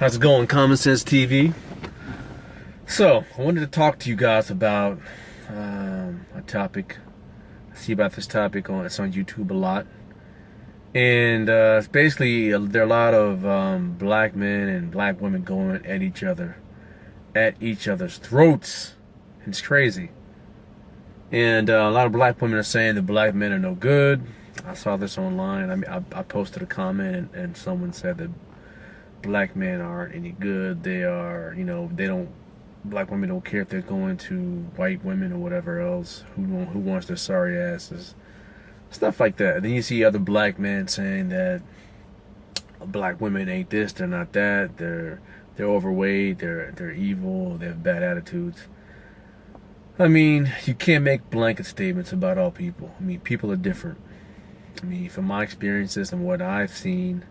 How's it going, Common Sense TV? So, I wanted to talk to you guys about a topic. I see about this topic it's on YouTube a lot. And it's basically, there are a lot of black men and black women going at each other's throats. It's crazy. And a lot of black women are saying that black men are no good. I saw this online. I posted a comment and someone said that black men aren't any good. They are, they don't. Black women don't care if they're going to white women or whatever else. Who wants their sorry asses? Stuff like that. And then you see other black men saying that black women ain't this, they're not that. They're overweight. They're evil. They have bad attitudes. I mean, you can't make blanket statements about all people. I mean, people are different. I mean, from my experiences and what I've seen,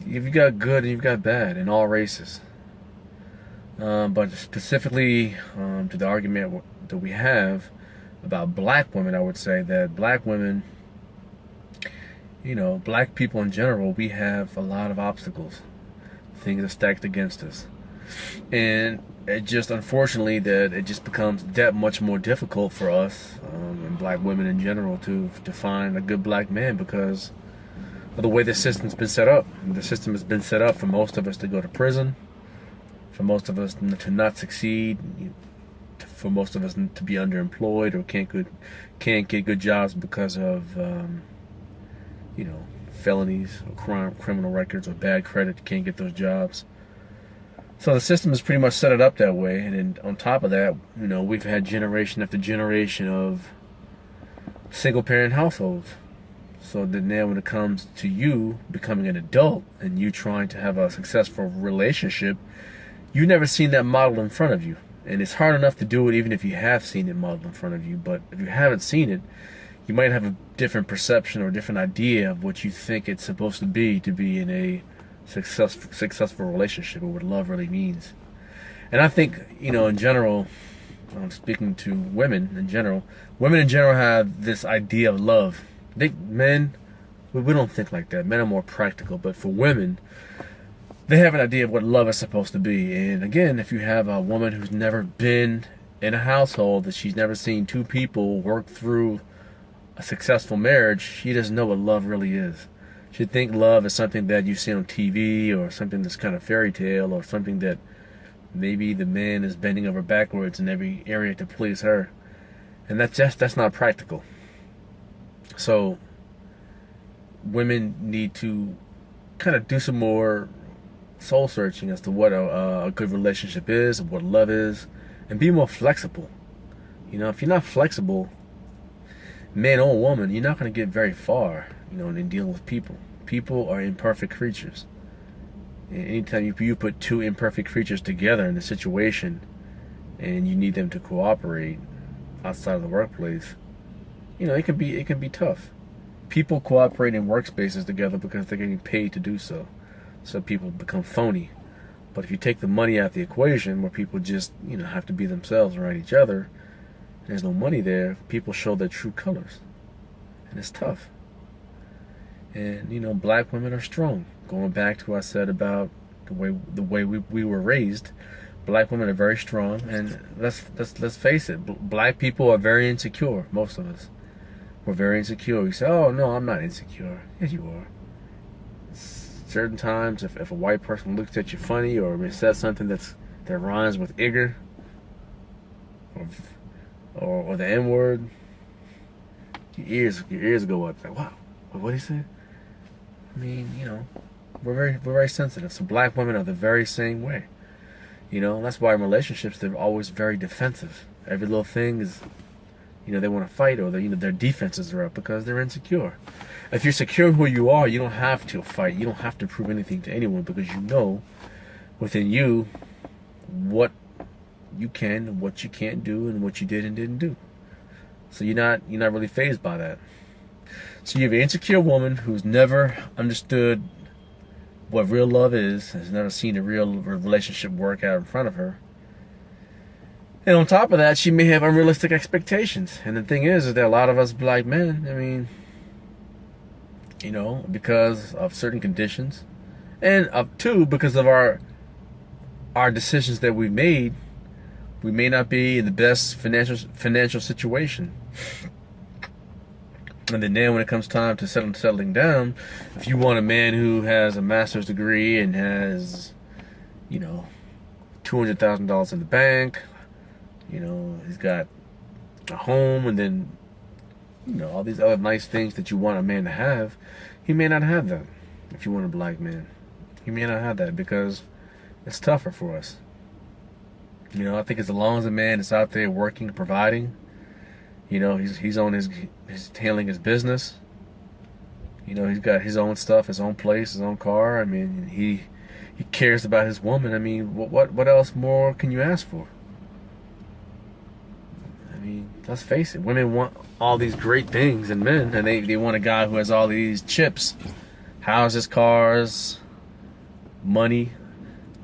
you've got good and you've got bad in all races. But specifically to the argument that we have about black women, I would say that black women, black people in general, we have a lot of obstacles. Things are stacked against us. And it just, unfortunately, that it just becomes that much more difficult for us and black women in general to find a good black man because of the way the system's been set up. The system has been set up for most of us to go to prison, for most of us to not succeed, for most of us to be underemployed or can't get good jobs because of felonies or criminal records or bad credit. Can't get those jobs. So the system has pretty much set it up that way. And then on top of that, we've had generation after generation of single parent households. So that now when it comes to you becoming an adult and you trying to have a successful relationship, you've never seen that model in front of you. And it's hard enough to do it even if you have seen it modeled in front of you. But if you haven't seen it, you might have a different perception or a different idea of what you think it's supposed to be in a successful relationship or what love really means. And I think, in general, I'm speaking to women in general have this idea of love. Men, we don't think like that. Men are more practical. But for women, they have an idea of what love is supposed to be. And again, if you have a woman who's never been in a household, that she's never seen two people work through a successful marriage, she doesn't know what love really is. She think love is something that you see on TV or something that's kind of fairy tale or something that maybe the man is bending over backwards in every area to please her. And that's not practical. So women need to kind of do some more soul searching as to what a good relationship is and what love is, and be more flexible. If you're not flexible, man or woman, you're not going to get very far, in dealing with people. People are imperfect creatures. And anytime you put two imperfect creatures together in a situation and you need them to cooperate outside of the workplace, it can be tough. People cooperate in workspaces together because they're getting paid to do so. So people become phony. But if you take the money out of the equation, where people just have to be themselves around each other, and there's no money there, people show their true colors, and it's tough. And black women are strong. Going back to what I said about the way we were raised, black women are very strong. And let's face it, black people are very insecure. Most of us, we're very insecure. You say, "Oh no, I'm not insecure." Yes, you are. Certain times, if a white person looks at you funny or says something that rhymes with "igger" or the N-word, your ears go up. Like, wow, what did he say? I mean, we're very sensitive. So black women are the very same way. That's why in relationships they're always very defensive. Every little thing is, they want to fight, or their defenses are up because they're insecure. If you're secure in who you are, you don't have to fight. You don't have to prove anything to anyone because you know within you what you can and what you can't do and what you did and didn't do. So you're not really fazed by that. So you have an insecure woman who's never understood what real love is, has never seen a real relationship work out in front of her. And on top of that, she may have unrealistic expectations. And the thing is that a lot of us black men, because of certain conditions And two, because of our decisions that we've made, we may not be in the best financial situation. And then when it comes time to settling down, if you want a man who has a master's degree and has, you know, $200,000 in the bank, you know, he's got a home, and then, you know, all these other nice things that you want a man to have, he may not have that. If you want a black man, he may not have that because it's tougher for us. You know, I think as long as a man is out there working, providing, you know, he's on his handling his business. You know, he's got his own stuff, his own place, his own car. I mean, he cares about his woman. I mean, what else more can you ask for? I mean, let's face it. Women want all these great things in men, and they want a guy who has all these chips, houses, cars, money.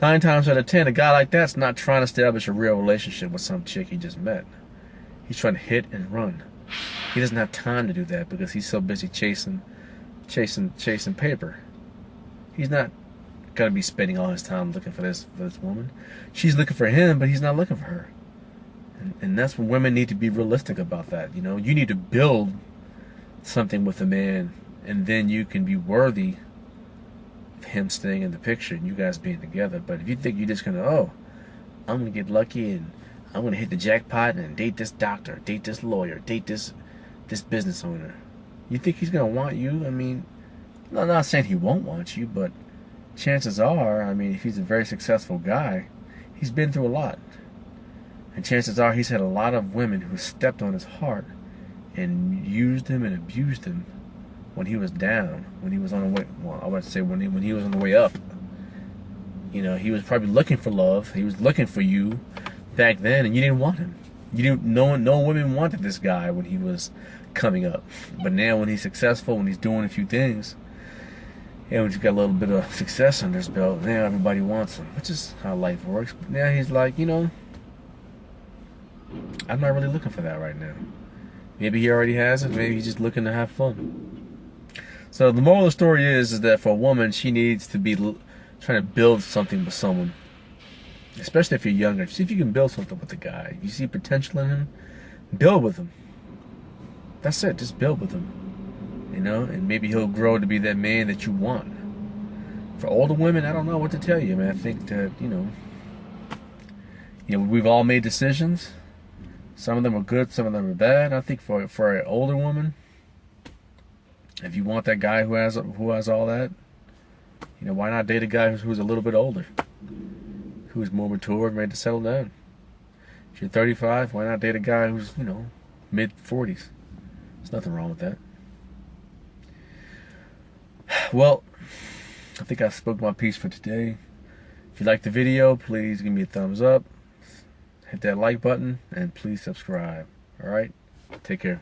9 times out of 10, a guy like that's not trying to establish a real relationship with some chick he just met. He's trying to hit and run. He doesn't have time to do that because he's so busy chasing paper. He's not gonna be spending all his time looking for this woman. She's looking for him, but he's not looking for her. And that's when women need to be realistic about that. You know, you need to build something with a man, and then you can be worthy of him staying in the picture and you guys being together. But if you think you're just gonna, I'm gonna get lucky and I'm gonna hit the jackpot and date this doctor, date this lawyer, date this business owner, you think he's gonna want you? I mean, I'm not saying he won't want you, but chances are, I mean, if he's a very successful guy, he's been through a lot. And chances are he's had a lot of women who stepped on his heart and used him and abused him when he was down, when he was on the way, well, I would say when he was on the way up. You know, he was probably looking for love. He was looking for you back then, and you didn't want him. You didn't. No women wanted this guy when he was coming up. But now, when he's successful, when he's doing a few things, and when he's got a little bit of success under his belt, now everybody wants him, which is how life works. But now he's like, you know, I'm not really looking for that right now. Maybe he already has it. Maybe he's just looking to have fun. So the moral of the story is that for a woman, she needs to be trying to build something with someone. Especially if you're younger. See if you can build something with the guy. You see potential in him, build with him. That's it. Just build with him. You know, and maybe he'll grow to be that man that you want. For older women, I don't know what to tell you, man. I think that, you know, we've all made decisions. Some of them are good, some of them are bad. I think for an older woman, if you want that guy who has all that, you know, why not date a guy who's a little bit older, who's more mature and ready to settle down? If you're 35, why not date a guy who's, you know, mid-40s? There's nothing wrong with that. Well, I think I spoke my piece for today. If you liked the video, please give me a thumbs up. Hit that like button and please subscribe. Alright? Take care.